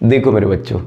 देखो मेरे बच्चों,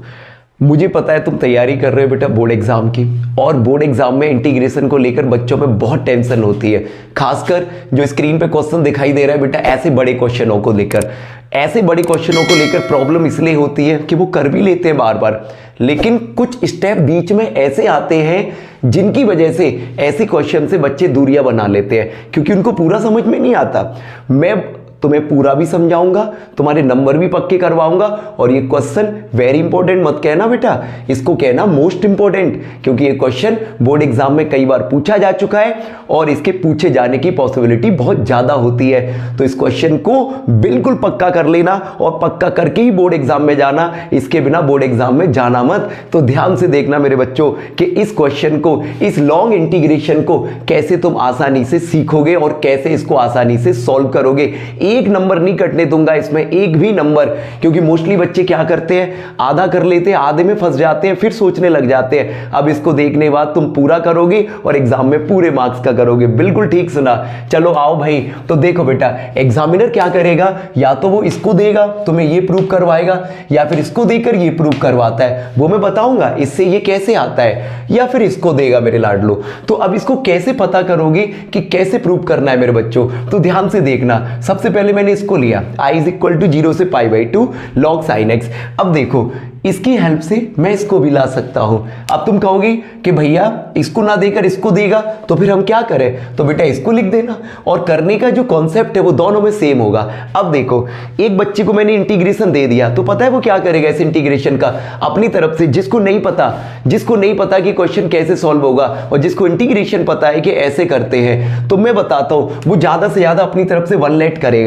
मुझे पता है तुम तैयारी कर रहे हो बेटा बोर्ड एग्जाम की, और बोर्ड एग्जाम में इंटीग्रेशन को लेकर बच्चों में बहुत टेंशन होती है। खासकर जो स्क्रीन पे क्वेश्चन दिखाई दे रहा है बेटा, ऐसे बड़े क्वेश्चनों को लेकर, ऐसे बड़े क्वेश्चनों को लेकर प्रॉब्लम इसलिए होती है कि वो कर भी लेते हैं बार बार, लेकिन कुछ स्टेप बीच में ऐसे आते हैं जिनकी वजह से ऐसे क्वेश्चन से बच्चे दूरियां बना लेते हैं, क्योंकि उनको पूरा समझ में नहीं आता। मैं तुम्हें पूरा भी समझाऊंगा, तुम्हारे नंबर भी पक्के करवाऊंगा, और ये क्वेश्चन वेरी इंपॉर्टेंट मत कहना बेटा, इसको कहना मोस्ट इंपॉर्टेंट, क्योंकि ये क्वेश्चन बोर्ड एग्जाम में कई बार पूछा जा चुका है और इसके पूछे जाने की पॉसिबिलिटी बहुत ज्यादा होती है। तो इस क्वेश्चन को बिल्कुल पक्का कर लेना, और पक्का करके ही बोर्ड एग्जाम में जाना, इसके बिना बोर्ड एग्जाम में जाना मत। तो ध्यान से देखना मेरे बच्चों कि इस क्वेश्चन को, इस लॉन्ग इंटीग्रेशन को कैसे तुम आसानी से सीखोगे और कैसे इसको आसानी से सॉल्व करोगे। एक नंबर नहीं कटने दूंगा इसमें, एक भी नंबर, क्योंकि मोस्टली बच्चे क्या करते हैं, आधा कर लेते हैं, आधे में फंस जाते हैं, फिर सोचने लग जाते हैं। अब इसको देखने के बाद तुम पूरा करोगे और एग्जाम में पूरे मार्क्स का करोगे। बिल्कुल ठीक सुना। चलो आओ भाई, तो देखो बेटा, एग्जामिनर क्या करेगा, या तो वो इसको देगा तुम्हें ये प्रूव करवाएगा, या फिर इसको देकर ये प्रूव करवाता है, वो मैं बताऊंगा इससे ये कैसे आता है, या फिर इसको देगा मेरे लाडलो। तो अब इसको कैसे पता करोगे कि कैसे प्रूव करना है मेरे बच्चों, तो ध्यान से देखना। सबसे पहले मैंने इसको लिया i इज इक्वल टू 0 से π/2 log sin x। अब देखो, इसकी हेल्प से मैं इसको भी ला सकता हूं। अब तुम कहोगे कि भैया इसको ना देकर इसको देगा, तो फिर हम क्या करें, तो बेटा इसको लिख देना, और करने का जो कॉन्सेप्ट है वो दोनों में सेम होगा। अब देखो, एक बच्चे को मैंने इंटीग्रेशन दे दिया, तो पता है वो क्या करेगा इस इंटीग्रेशन का, अपनी तरफ से, जिसको नहीं पता कि क्वेश्चन कैसे सॉल्व होगा, और जिसको इंटीग्रेशन पता है कि ऐसे करते हैं, तो मैं बताता हूं, वो ज्यादा से ज्यादा अपनी तरफ से 1 लेट करेगा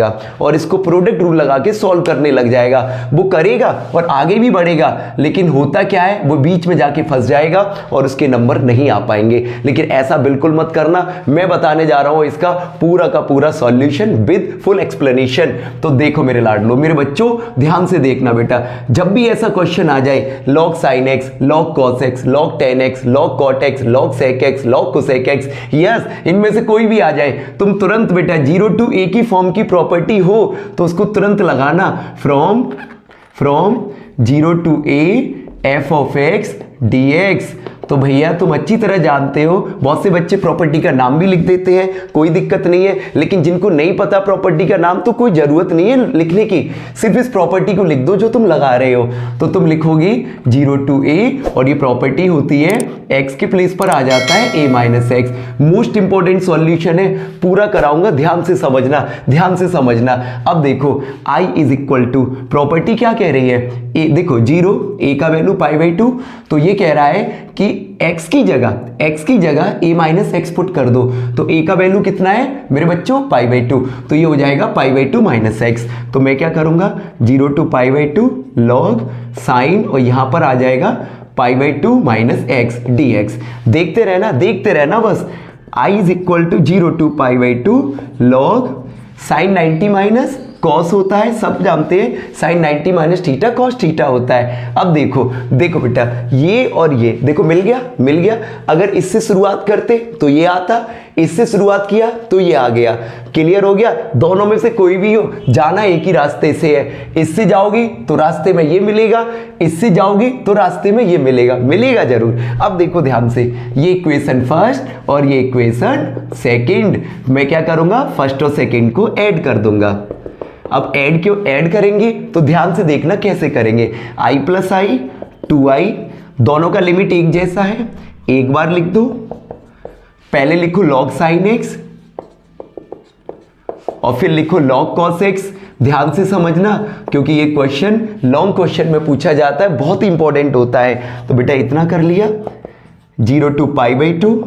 और इसको प्रोडक्ट रूल लगा के सॉल्व करने लग जाएगा। वो करेगा और आगे भी बढ़ेगा, लेकिन होता क्या है, वो बीच में जाके फंस जाएगा और उसके नंबर नहीं आ पाएंगे। लेकिन ऐसा बिल्कुल मत करना, मैं बताने जा रहा हूं इसका पूरा का पूरा सॉल्यूशन विद फुल एक्सप्लेनेशन। तो देखो मेरे लाडलो, मेरे बच्चों ध्यान से देखना बेटा, जब भी ऐसा क्वेश्चन आ जाए, log sin x, log cos x, log tan x, log cot x, log sec x, log cosec x, yes, इनमें से कोई भी आ जाए, तुम तुरंत बेटा 0 to a की फॉर्म की प्रॉपर्टी हो तो उसको तुरंत लगाना, from 0 to a f of x dx। तो भैया तुम अच्छी तरह जानते हो, बहुत से बच्चे प्रॉपर्टी का नाम भी लिख देते हैं, कोई दिक्कत नहीं है, लेकिन जिनको नहीं पता प्रॉपर्टी का नाम, तो कोई जरूरत नहीं है लिखने की, सिर्फ इस प्रॉपर्टी को लिख दो जो तुम लगा रहे हो। तो तुम लिखोगे 0 to a, और ये प्रॉपर्टी होती है x के प्लेस पर आ जाता है a minus x. Most important solution है, पूरा कराऊंगा, ध्यान से समझना, ध्यान से समझना। अब देखो i is equal to, property क्या कह रही है, a, देखो 0, a का वैल्यू π/2, तो ये कह रहा है कि x की जगह a माइनस एक्स पुट कर दो, तो a का वैल्यू कितना है मेरे बच्चों, π/2, तो ये हो जाएगा π/2 माइनस एक्स। तो मैं क्या करूंगा, 0 to π/2 log साइन, और यहां पर आ जाएगा π/2 माइनस एक्स dx। देखते रहना बस, i is equal to 0 to π/2 log sine 90 minus cos होता है, सब जानते हैं, sine 90 minus theta cos theta होता है। अब देखो बेटा, ये और ये देखो मिल गया। अगर इससे शुरुआत करते तो ये आता, इससे शुरुआत किया तो ये आ गया। क्लियर हो गया, दोनों में से कोई भी हो, जाना एक ही रास्ते से है। इससे जाओगी तो रास्ते में ये मिलेगा, इससे जाओगी तो रास्ते में ये मिलेगा जरूर। अब देखो ध्यान से, ये इक्वेशन फर्स्ट और ये इक्वेशन सेकंड, मैं क्या करूंगा, फर्स्ट और सेकंड को ऐड कर दूंगा। अब ऐड करेंगे तो ध्यान से देखना कैसे करेंगे, i प्लस आई 2i, दोनों का लिमिट एक जैसा है, एक बार लिख दो, पहले लिखो log sin x और फिर लिखो log cos x। ध्यान से समझना, क्योंकि ये क्वेश्चन लॉन्ग क्वेश्चन में पूछा जाता है, बहुत इंपॉर्टेंट होता है। तो बेटा इतना कर लिया, 0 to π/2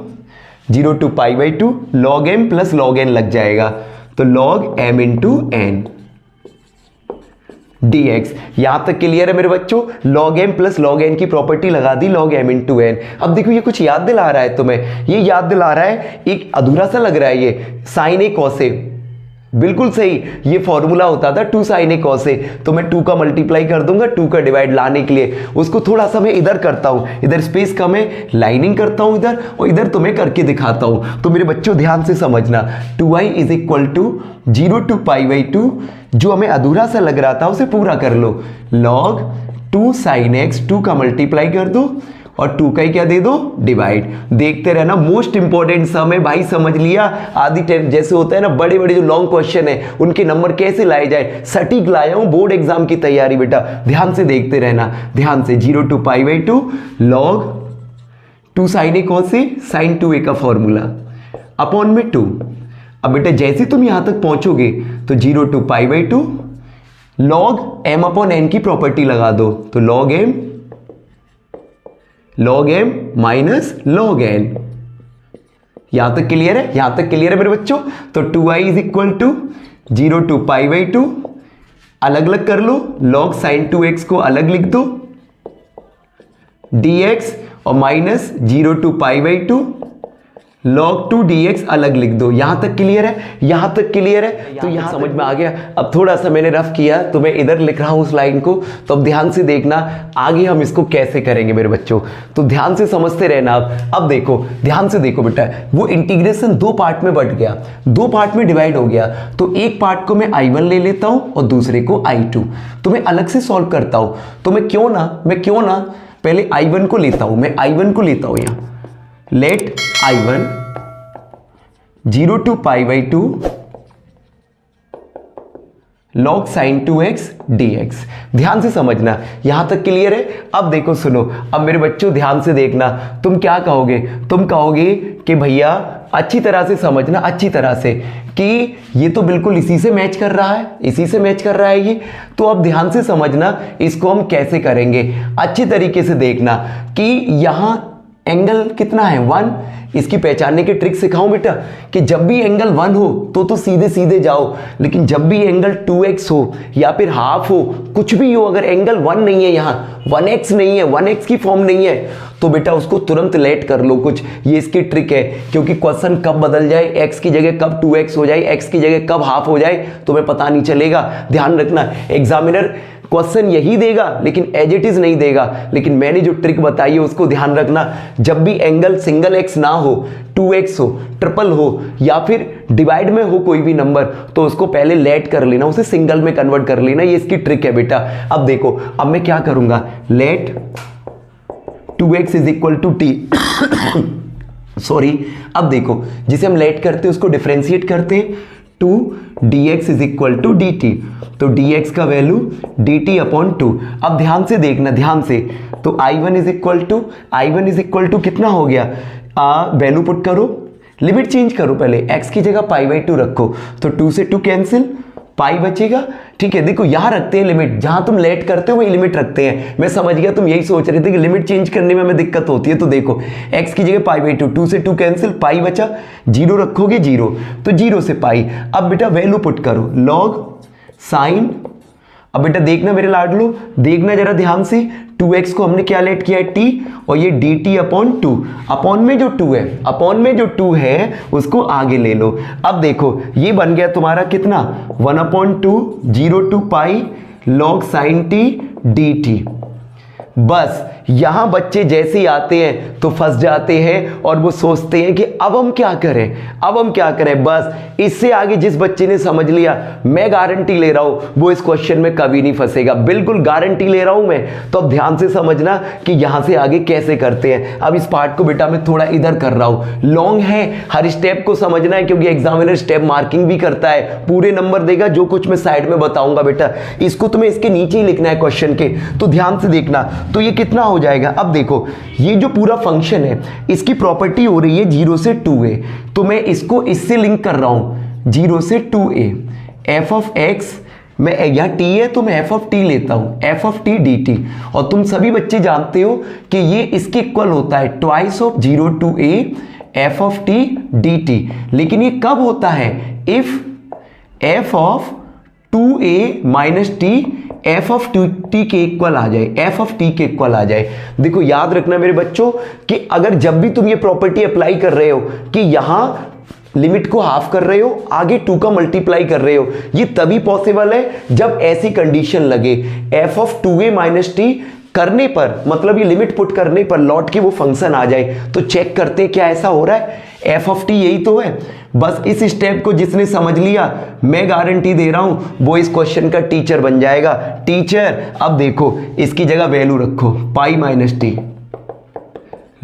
log m plus log n लग जाएगा, तो log m into n dx। यहां तक क्लियर है मेरे बच्चों, log m plus log n की प्रॉपर्टी लगा दी, log m इंटू n। अब देखो ये कुछ याद दिला रहा है तुम्हें, ये याद दिला रहा है, एक अधूरा सा लग रहा है ये, साइन ए कॉस ए, बिल्कुल सही, ये फॉर्मूला होता था 2 sin a cos a, तो मैं 2 का मल्टीप्लाई कर दूंगा 2 का डिवाइड लाने के लिए, उसको थोड़ा सा मैं इधर करता हूं, इधर स्पेस कम है, लाइनिंग करता हूं इधर, और इधर तुम्हें करके दिखाता हूं। तो मेरे बच्चों ध्यान से समझना, 2i is equal to 0 to π/2, जो हमें अधूरा सा लग रहा था उसे पूरा कर लो, log 2 sin x, 2 का मल्टीप्लाई कर दो और 2 का ही क्या दे दो, डिवाइड। देखते रहना, मोस्ट इंपॉर्टेंट सम है भाई, समझ लिया। आदि टाइम जैसे होता है ना, बड़े बड़े जो लॉन्ग क्वेश्चन है उनके नंबर कैसे लाए जाए, सटीक लाया हूं बोर्ड एग्जाम की तैयारी बेटा, ध्यान से देखते रहना, ध्यान से। 0 to π/2 log 2 sin a cos a sin 2a का फॉर्मूला अपॉन में 2। अब बेटा जैसे तुम यहां तक पहुंचोगे तो 0 to π/2 log m upon n की प्रॉपर्टी लगा दो, तो log m minus log n। यहां तक क्लियर है, यहां तक क्लियर है मेरे बच्चों। तो 2i is equal to 0 to π/2, अलग अलग कर लो, log sin 2x को अलग लिख दो, dx और माइनस 0 to π/2 log 2 dx अलग लिख दो। यहां तक क्लियर है, यहां तक क्लियर है, तो यहां समझ में आ गया। अब थोड़ा सा मैंने रफ किया तो मैं इधर लिख रहा हूं उस लाइन को, तो अब ध्यान से देखना आगे हम इसको कैसे करेंगे मेरे बच्चों, तो ध्यान से समझते रहना। अब देखो, ध्यान से देखो बेटा, वो इंटीग्रेशन 2 पार्ट में बट गया, 2 पार्ट में डिवाइड हो गया, तो एक पार्ट को मैं I1 ले लेता हूं और दूसरे को I2, तो मैं अलग से सॉल्व करता हूं। तो मैं क्यों ना पहले I1 को लेता हूं, मैं I1 को लेता हूं यहां, late I1 0 to π/2 log sin 2x dx। ध्यान से समझना, यहां तक क्लियर है। अब देखो सुनो, अब मेरे बच्चों ध्यान से देखना, तुम क्या कहोगे, तुम कहोगे कि भैया अच्छी तरह से समझना, अच्छी तरह से, कि ये तो बिल्कुल इसी से मैच कर रहा है, इसी से मैच कर रहा है ये। तो अब ध्यान से समझना इसको हम कैसे करेंगे, अच्छी तरीके से देखना कि यहां एंगल कितना है 1, इसकी पहचानने की ट्रिक सिखाऊं बेटा, कि जब भी एंगल 1 हो तो सीधे सीधे जाओ, लेकिन जब भी एंगल 2x हो या फिर हाफ हो, कुछ भी हो, अगर एंगल 1 नहीं है, यहाँ 1x नहीं है, 1x की फॉर्म नहीं है, तो बेटा उसको तुरंत लेट कर लो कुछ। ये इसकी ट्रिक है, क्योंकि क्वेश्चन कब बदल जाए, x की जगह कब 2x हो जाए, x की जगह कब हाफ हो जाए, तुम्हें पता नहीं चलेगा। ध्यान रखना, एग्जामिनर क्वेश्चन यही देगा लेकिन एज इट इज नहीं देगा, लेकिन मैंने जो ट्रिक बताई है उसको ध्यान रखना। जब भी एंगल सिंगल एक्स ना हो, 2x हो, ट्रिपल हो या फिर डिवाइड में हो कोई भी नंबर, तो उसको पहले लेट कर लेना, उसे सिंगल में कन्वर्ट कर लेना, ये इसकी ट्रिक है बेटा। अब देखो, अब मैं क्या करूंगा, let 2x is equal to t sorry, अब देखो जिसे हम लेट करते हैं उसको डिफरेंशिएट करते हैं, 2 dx is equal to dt, तो dx का वैल्यू dt अपॉन 2। अब ध्यान से देखना, ध्यान से, तो I1 इज इक्वल टू कितना हो गया, वैल्यू पुट करो, लिमिट चेंज करो, पहले x की जगह π/2 रखो, तो 2 से 2 कैंसिल, पाई बचेगा। ठीक है, देखो यहां रखते हैं लिमिट, जहां तुम लेट करते हो वही लिमिट रखते हैं। मैं समझ गया तुम यही सोच रहे थे कि लिमिट चेंज करने में हमें दिक्कत होती है, तो देखो x की जगह π/2, 2 से 2 कैंसिल, पाई बचा, 0 रखोगे 0, तो 0 से पाई। अब बेटा वैल्यू पुट करो, लॉग साइन, अब बेटा देखना मेरे लाडलो, देखना जरा ध्यान से, 2x को हमने क्या लेट किया है t, और ये dt अपॉन 2, अपॉन में जो 2 है, अपॉन में जो 2 है उसको आगे ले लो। अब देखो ये बन गया तुम्हारा कितना, 1/2 0 to pi log sin t dt। बस यहां बच्चे जैसे ही आते हैं तो फंस जाते हैं और वो सोचते हैं कि अब हम क्या करें, अब हम क्या करें। बस इससे आगे जिस बच्चे ने समझ लिया, मैं गारंटी ले रहा हूं वो इस क्वेश्चन में कभी नहीं फंसेगा, बिल्कुल गारंटी ले रहा हूं मैं। तो अब ध्यान से समझना कि यहां से आगे कैसे करते हैं। अब इस पार्ट को बेटा मैं थोड़ा इधर कर रहा हूं, लॉन्ग है, हर स्टेप को समझना है, क्योंकि एग्जामिनर स्टेप मार्किंग भी करता है, पूरे नंबर देगा, जो कुछ मैं साइड में बताऊंगा बेटा इसको तुम्हें इसके नीचे ही लिखना है क्वेश्चन के, तो ध्यान से देखना। तो ये कितना हो जाएगा, अब देखो ये जो पूरा फंक्शन है इसकी प्रॉपर्टी हो रही है 0 से 2a, तो मैं इसको इससे लिंक कर रहा हूं 0 से 2a, f ऑफ x, मैं यहाँ t है तो मैं f ऑफ t लेता हूं, f ऑफ t dt, और तुम सभी बच्चे जानते हो कि ये इसके इक्वल होता है twice of 0 to a f of t dt। लेकिन ये कब होता है, if f of 2a minus t f of t के इक्वल आ जाए, f ऑफ t के इक्वल आ जाए। देखो याद रखना मेरे बच्चों कि अगर जब भी तुम ये प्रॉपर्टी अप्लाई कर रहे हो कि यहां लिमिट को हाफ कर रहे हो, आगे 2 का मल्टीप्लाई कर रहे हो, ये तभी पॉसिबल है जब ऐसी कंडीशन लगे, f of 2a minus t करने पर, मतलब ये लिमिट पुट करने पर लौट के वो फंक्शन आ जाए। तो चेक करते हैं क्या ऐसा हो रहा है, f ऑफ t यही तो है, बस इस स्टेप को जिसने समझ लिया, मैं गारंटी दे रहा हूं वो इस क्वेश्चन का टीचर बन जाएगा। टीचर, अब देखो इसकी जगह वैल्यू रखो pi minus T,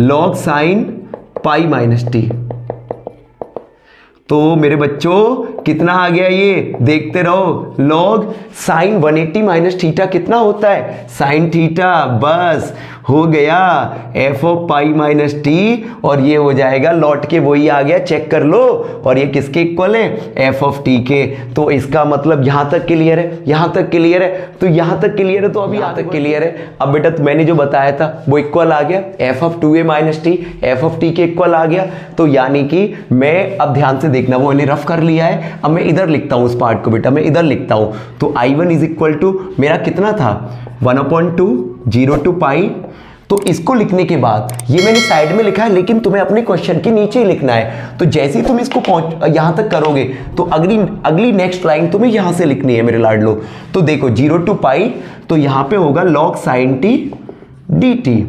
log sine pi minus T. तो मेरे बच्चों कितना आ गया, ये देखते रहो, लॉग साइन 180 माइनस थीटा कितना होता है, साइन थीटा। बस हो गया F of pi minus T, और ये हो जाएगा लौट के वही आ गया, चेक कर लो। और ये किसके इक्वल है, एफ ऑफ टी के। तो इसका मतलब यहां तक क्लियर है, यहां तक क्लियर है, तो यहां तक क्लियर है, तो अभी यहां तक क्लियर है। अब बेटा तो मैंने जो बताया था वो इक्वल आ गया, F of 2a minus T F of T के इक्वल आ गया। तो यानी कि मैं, अब ध्यान से देखना, वो मैंने रफ कर लिया है, अब मैं इधर लिखता हूं उस पार्ट को बेटा, मैं इधर लिखता हूं। तो I1 इज इक्वल टू मेरा कितना था 1/2 0 टू पाई। तो इसको लिखने के बाद ये मैंने साइड में लिखा है, लेकिन तुम्हें अपने क्वेश्चन के नीचे ही लिखना है। तो जैसे ही तुम इसको यहां तक करोगे तो अगली नेक्स्ट लाइन तुम्हें यहां से लिखनी है मेरे लाडलो। तो देखो 0 टू पाई, तो यहां पे होगा log sin t dt।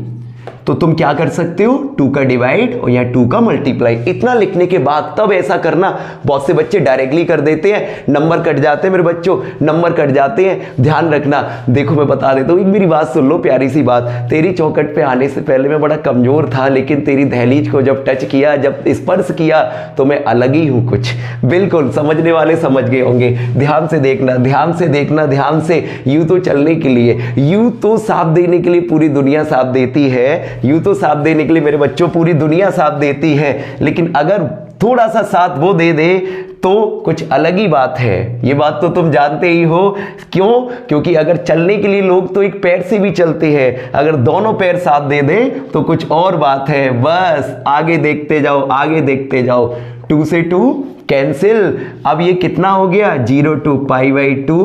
तो तुम क्या कर सकते हो, 2 का डिवाइड और यहाँ 2 का मल्टीप्लाई। इतना लिखने के बाद तब ऐसा करना। बहुत से बच्चे डायरेक्टली कर देते हैं, नंबर कट जाते हैं मेरे बच्चों, नंबर कट जाते हैं। ध्यान रखना, देखो मैं बता देता हूँ, एक मेरी बात सुन लो, प्यारी सी बात। तेरी चौखट पे आने से पहले मैं बड़ा कमजोर था, लेकिन तेरी दहलीज को जब टच किया, जब स्पर्श किया, तो मैं अलग ही हूँ कुछ। बिल्कुल समझने वाले समझ गए होंगे। ध्यान से देखना, ध्यान से देखना, ध्यान से। यूं तो चलने के लिए, यूं तो साथ देने के लिए पूरी दुनिया साथ देती है, यूं तो साथ देने के लिए मेरे बच्चों पूरी दुनिया साथ देती है, लेकिन अगर थोड़ा सा साथ वो दे दे तो कुछ अलग ही बात है। ये बात तो तुम जानते ही हो। क्यों? क्योंकि अगर चलने के लिए लोग तो एक पैर से भी चलते हैं, अगर दोनों पैर साथ दे दें तो कुछ और बात है। बस आगे देखते जाओ, आगे देखते जाओ। 2 से 2 कैंसिल। अब ये कितना हो गया, 0 to pi by 2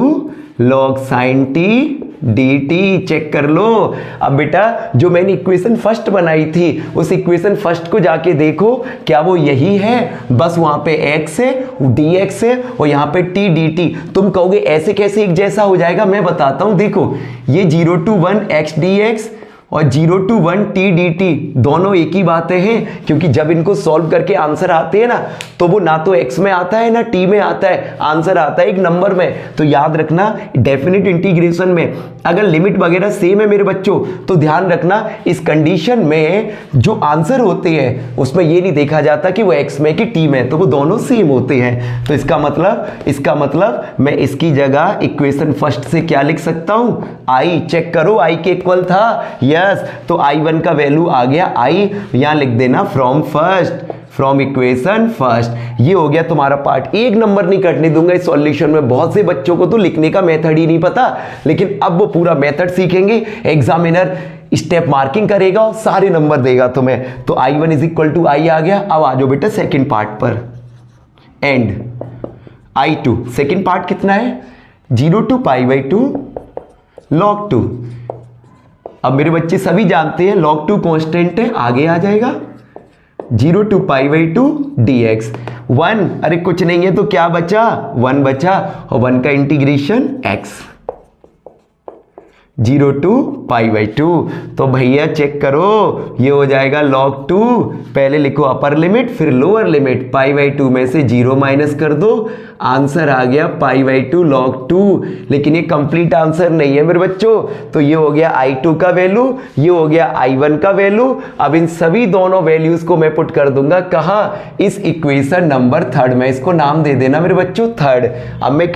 log sin t dt। Check कर लो। अब बेटा जो मैंने इक्वेशन फर्स्ट बनाई थी, उस इक्वेशन फर्स्ट को जाके देखो, क्या वो यही है? बस वहां पे x है, dx है, और यहाँ पे t dt। तुम कहोगे ऐसे कैसे एक जैसा हो जाएगा, मैं बताता हूं। देखो ये 0 to 1 x dx और 0 to 1 t dt दोनों एक ही बातें हैं, क्योंकि जब इनको सॉल्व करके आंसर आते हैं ना, तो वो ना तो x में आता है ना t में आता है, आंसर आता है एक नंबर में। तो याद रखना, डेफिनेट इंटीग्रेशन में अगर लिमिट वगैरह सेम है मेरे बच्चों, तो ध्यान रखना इस कंडीशन में जो आंसर होते हैं उसमें ये नहीं देखा जाता कि वो x में कि t में, तो वो दोनों सेम होते हैं। तो इसका मतलब मैं इसकी जगह इक्वेशन फर्स्ट से क्या लिख सकता हूं, i। चेक करो, i के इक्वल था, यस। तो I1 का वैल्यू आ गया i, यहां लिख देना फ्रॉम इक्वेशन फर्स्ट। ये हो गया तुम्हारा पार्ट। एक नंबर नहीं कटने दूंगा इस सॉल्यूशन में। बहुत से बच्चों को तो लिखने का मेथड ही नहीं पता, लेकिन अब वो पूरा मेथड सीखेंगे। एग्जामिनर स्टेप मार्किंग करेगा और सारे नंबर देगा तुम्हें। तो I1 is equal to i आ गया। अब आ जाओ बेटा सेकेंड पार्ट पर। एंड I2 सेकेंड पार्ट कितना है, 0 टू पाई बाई 2 log 2। अब मेरे बच्चे सभी जानते हैं log 2 कांस्टेंट है, आगे आ जाएगा 0 टू पाई बाई 2 dx। 1, अरे कुछ नहीं है तो क्या बचा, 1 बचा, और 1 का integration x, 0 to pi by 2। तो भैया चेक करो, ये हो जाएगा log 2। पहले लिखो अपर लिमिट फिर लोअर लिमिट, पाई बाई 2 में से 0 माइनस कर दो, आंसर आ गया पाई बाई 2 log 2। लेकिन ये कंप्लीट आंसर नहीं है मेरे बच्चों। तो ये हो गया I2 का वैल्यू, ये हो गया I1 का वैल्यू। अब इन सभी दोनों वैल्यूज को मैं पुट कर दूंगा कहाँ, इस इक्वेशन नंबर 3 में। इसको नाम दे देना मेरे बच्चों 3।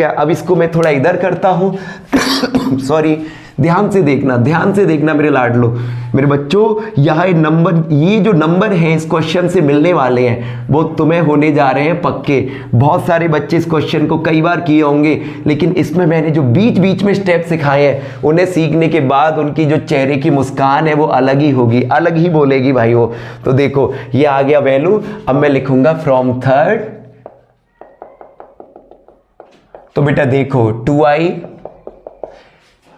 अब इसको मैं थोड़ा इधर करता हूं सॉरी। ध्यान से देखना मेरे लाडलो, मेरे बच्चों। यहाँ नंबर, ये जो नंबर हैं इस क्वेश्चन से मिलने वाले हैं, वो तुम्हें होने जा रहे हैं पक्के। बहुत सारे बच्चे इस क्वेश्चन को कई बार किए होंगे, लेकिन इसमें मैंने जो बीच बीच में स्टेप सिखाए हैं, उन्हें सीखने के बाद उनकी जो चेहरे की मुस्कान है वो अलग ही होगी, अलग ही बोलेगी भाई वो। तो देखो ये आ गया वैल्यू। अब मैं लिखूंगा फ्रॉम 3। तो बेटा देखो 2i,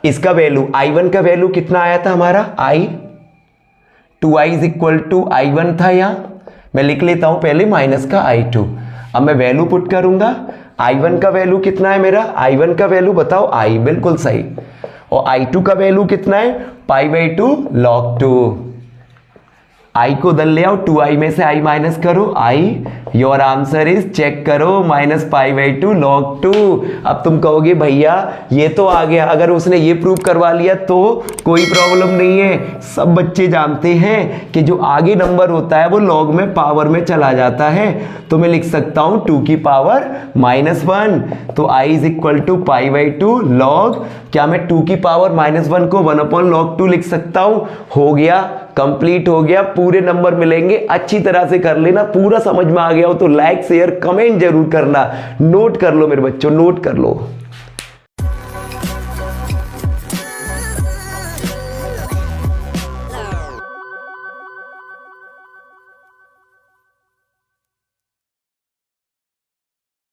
इसका वैल्यू I1 का वैल्यू कितना आया था हमारा, i। 2i is equal to I1 था, यहां मैं लिख लेता हूं पहले माइनस का I2। अब मैं वैल्यू पुट करूंगा। I1 का वैल्यू कितना है मेरा, I1 का वैल्यू बताओ i, बिल्कुल सही। और I2 का वैल्यू कितना है, पाई बाई 2 log 2। आई को उधर ले आओ, 2i में से i माइनस करो, I your answer is, check करो, -π/2 log 2। अब तुम कहोगे भैया ये तो आ गया, अगर उसने ये प्रूव करवा लिया तो कोई प्रॉब्लम नहीं है। सब बच्चे जानते हैं कि जो आगे नंबर होता है वो लॉग में पावर में चला जाता है, तो मैं लिख सकता हूं 2 की पावर -1। तो i is equal to π/2 log, क्या मैं 2 की पावर -1 को 1/log 2 लिख सकता हूं? हो गया, कंप्लीट हो गया, पूरे नंबर मिलेंगे। अच्छी तरह से कर लेना, पूरा समझ में आ गया हो तो लाइक शेयर कमेंट जरूर करना। नोट कर लो मेरे बच्चों, नोट कर लो।